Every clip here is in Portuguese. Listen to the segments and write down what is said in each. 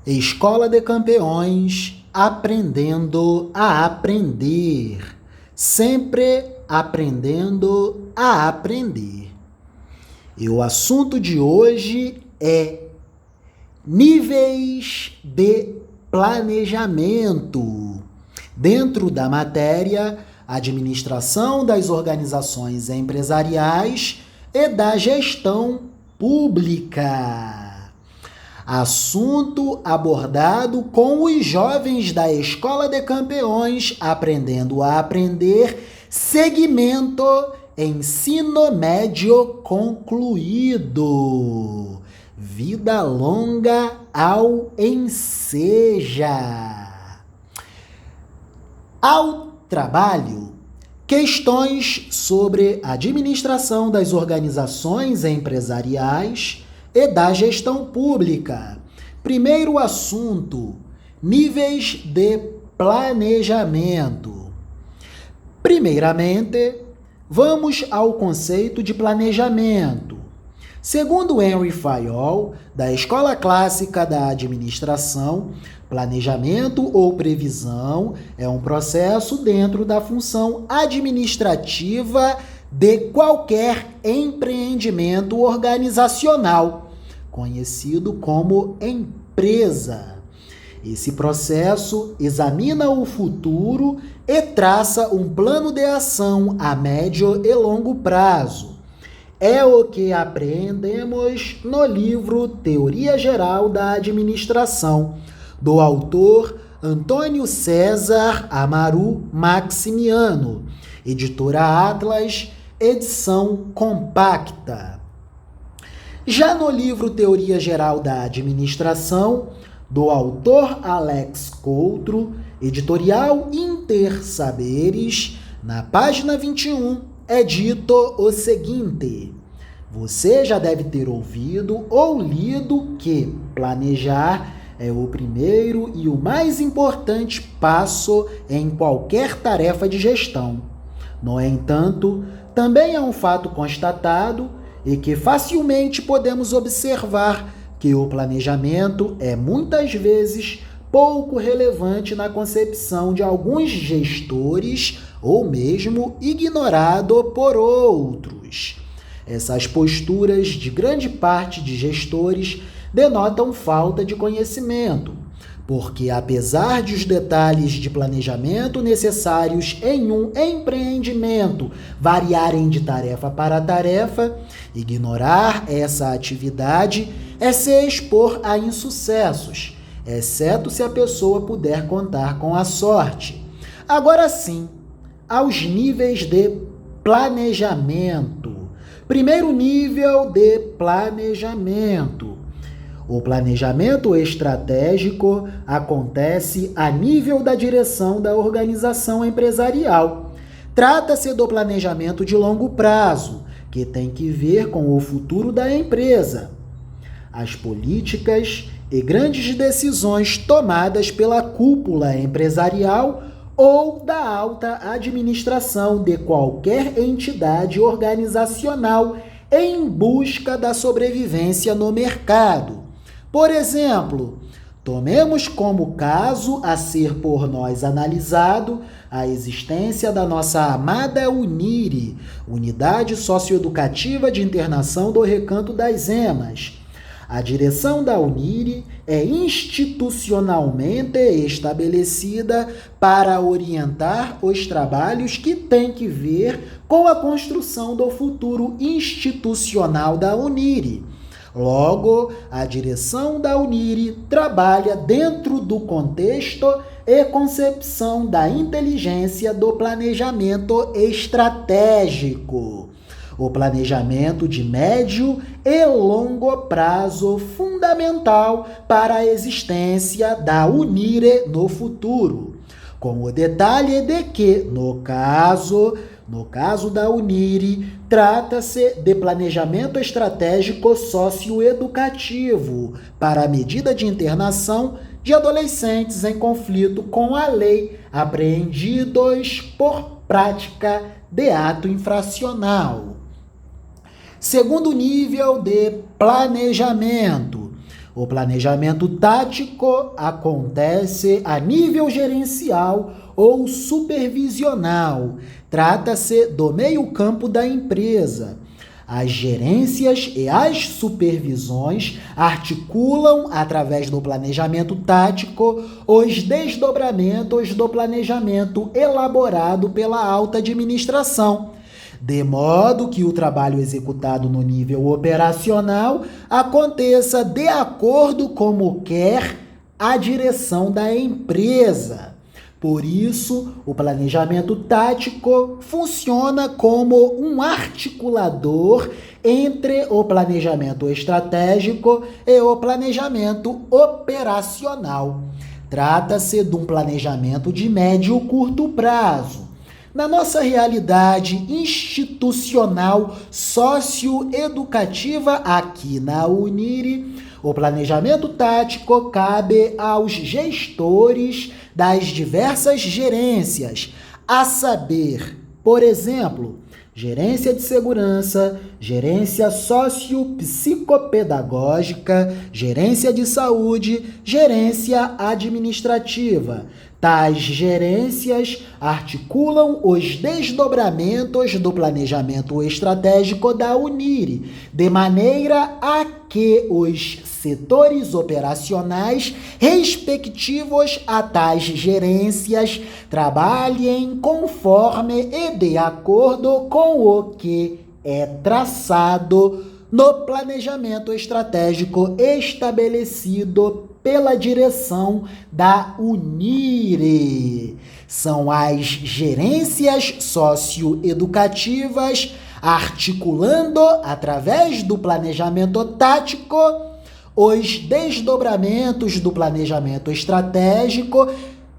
Escola de Campeões, aprendendo a aprender. Sempre aprendendo a aprender. E o assunto de hoje é níveis de planejamento. Dentro da matéria, administração das organizações empresariais e da gestão pública. Assunto abordado com os jovens da Escola de Campeões, aprendendo a aprender, segmento ensino médio concluído. Vida longa ao enseja. Ao trabalho, questões sobre administração das organizações empresariais e da gestão pública. Primeiro assunto: níveis de planejamento. Primeiramente, vamos ao conceito de planejamento. Segundo Henry Fayol, da Escola Clássica da Administração, planejamento ou previsão é um processo dentro da função administrativa de qualquer empreendimento organizacional, conhecido como empresa. Esse processo examina o futuro e traça um plano de ação a médio e longo prazo. É o que aprendemos no livro Teoria Geral da Administração, do autor Antônio César Amaru Maximiano, editora Atlas, edição compacta. Já no livro Teoria Geral da Administração, do autor Alex Coutro, editorial Intersaberes, na página 21, é dito o seguinte: você já deve ter ouvido ou lido que planejar é o primeiro e o mais importante passo em qualquer tarefa de gestão. No entanto, também é um fato constatado e que facilmente podemos observar que o planejamento é muitas vezes pouco relevante na concepção de alguns gestores ou mesmo ignorado por outros. Essas posturas de grande parte de gestores denotam falta de conhecimento, porque apesar de os detalhes de planejamento necessários em um empreendimento variarem de tarefa para tarefa, ignorar essa atividade é se expor a insucessos, exceto se a pessoa puder contar com a sorte. Agora sim, aos níveis de planejamento. Primeiro nível de planejamento. O planejamento estratégico acontece a nível da direção da organização empresarial. Trata-se do planejamento de longo prazo, que tem que ver com o futuro da empresa. As políticas e grandes decisões tomadas pela cúpula empresarial ou da alta administração de qualquer entidade organizacional em busca da sobrevivência no mercado. Por exemplo, tomemos como caso a ser por nós analisado a existência da nossa amada UNIRE, Unidade Socioeducativa de Internação do Recanto das Emas. A direção da UNIRE é institucionalmente estabelecida para orientar os trabalhos que têm que ver com a construção do futuro institucional da UNIRE. Logo, a direção da UNIRE trabalha dentro do contexto e concepção da inteligência do planejamento estratégico. O planejamento de médio e longo prazo fundamental para a existência da UNIRE no futuro, com o detalhe de que, no caso da UNIRE, trata-se de planejamento estratégico socioeducativo para a medida de internação de adolescentes em conflito com a lei, apreendidos por prática de ato infracional. Segundo nível de planejamento, O planejamento tático acontece a nível gerencial ou supervisional. Trata-se do meio-campo da empresa. As gerências e as supervisões articulam, através do planejamento tático, os desdobramentos do planejamento elaborado pela alta administração, de modo que o trabalho executado no nível operacional aconteça de acordo como quer a direção da empresa. Por isso, o planejamento tático funciona como um articulador entre o planejamento estratégico e o planejamento operacional. Trata-se de um planejamento de médio e curto prazo. Na nossa realidade institucional socioeducativa aqui na Uniri, o planejamento tático cabe aos gestores das diversas gerências, a saber, por exemplo, gerência de segurança, gerência sociopsicopedagógica, gerência de saúde, gerência administrativa. Tais gerências articulam os desdobramentos do planejamento estratégico da Uniri, de maneira a que os setores operacionais respectivos a tais gerências trabalhem conforme e de acordo com o que é traçado no planejamento estratégico estabelecido pela direção da Uniri. São as gerências socioeducativas articulando, através do planejamento tático, os desdobramentos do planejamento estratégico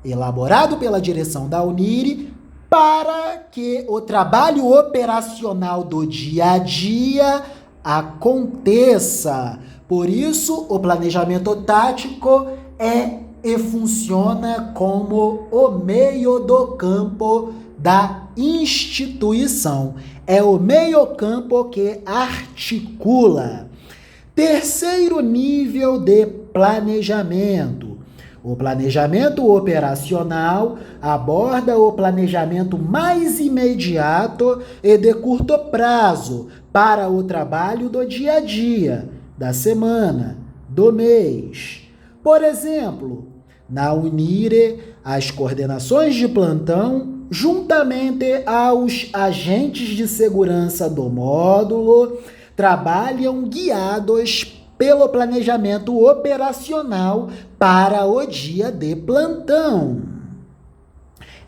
elaborado pela direção da Uniri para que o trabalho operacional do dia a dia aconteça. Por isso, o planejamento tático é e funciona como o meio do campo da instituição. É o meio campo que articula. Terceiro nível de planejamento. O planejamento operacional aborda o planejamento mais imediato e de curto prazo para o trabalho do dia a dia, da semana, do mês. Por exemplo, na Uniri, as coordenações de plantão, juntamente aos agentes de segurança do módulo, trabalham guiados pelo planejamento operacional para o dia de plantão.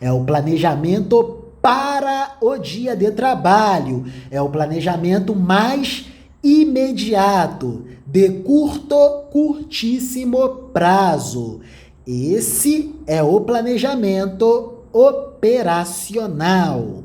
É o planejamento para o dia de trabalho. É o planejamento mais imediato, de curtíssimo prazo. Esse é o planejamento operacional.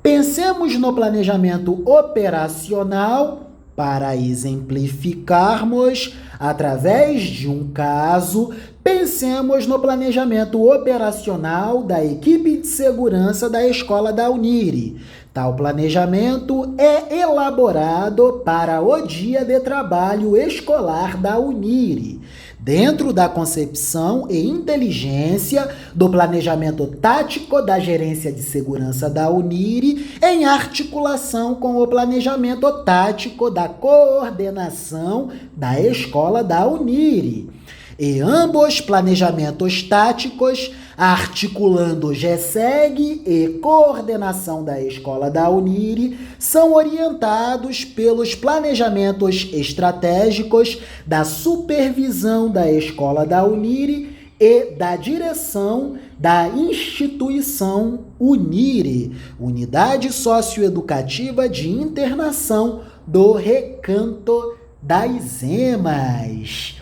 Pensemos no planejamento operacional para exemplificarmos através de um caso. Pensemos no planejamento operacional da equipe de segurança da escola da Uniri. Tal planejamento é elaborado para o dia de trabalho escolar da Uniri, dentro da concepção e inteligência do planejamento tático da gerência de segurança da Uniri, em articulação com o planejamento tático da coordenação da escola da Uniri. E ambos planejamentos táticos, articulando GESEG e coordenação da escola da Uniri, são orientados pelos planejamentos estratégicos da supervisão da escola da Uniri e da direção da instituição Uniri, Unidade Socioeducativa de Internação do Recanto das Emas.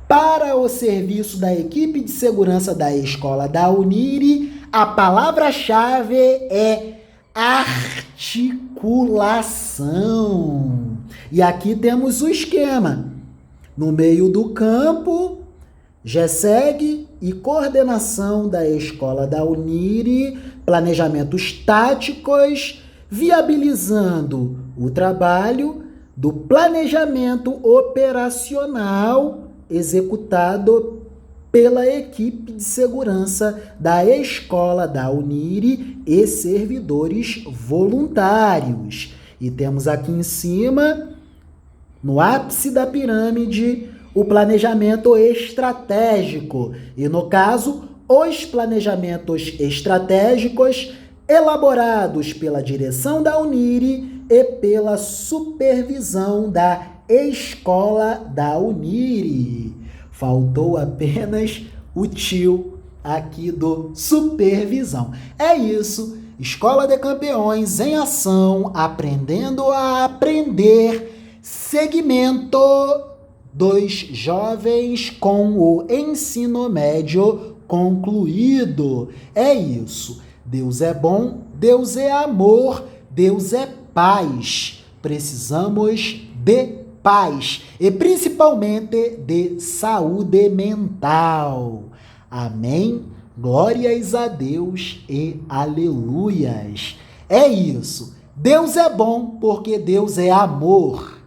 Para o serviço da equipe de segurança da escola da Uniri, a palavra-chave é articulação. E aqui temos o esquema. No meio do campo, GESEG e coordenação da escola da Uniri, planejamentos táticos, viabilizando o trabalho do planejamento operacional executado pela equipe de segurança da escola da Unire e servidores voluntários. E temos aqui em cima, no ápice da pirâmide, o planejamento estratégico. E no caso, os planejamentos estratégicos elaborados pela direção da Unire e pela supervisão da escola da Unire. Faltou apenas o tio aqui do supervisão. É isso. Escola de Campeões em ação, aprendendo a aprender. Segmento dos jovens com o ensino médio concluído. É isso. Deus é bom, Deus é amor, Deus é paz. Precisamos de paz e principalmente de saúde mental. Amém? Glórias a Deus e aleluias. É isso. Deus é bom porque Deus é amor.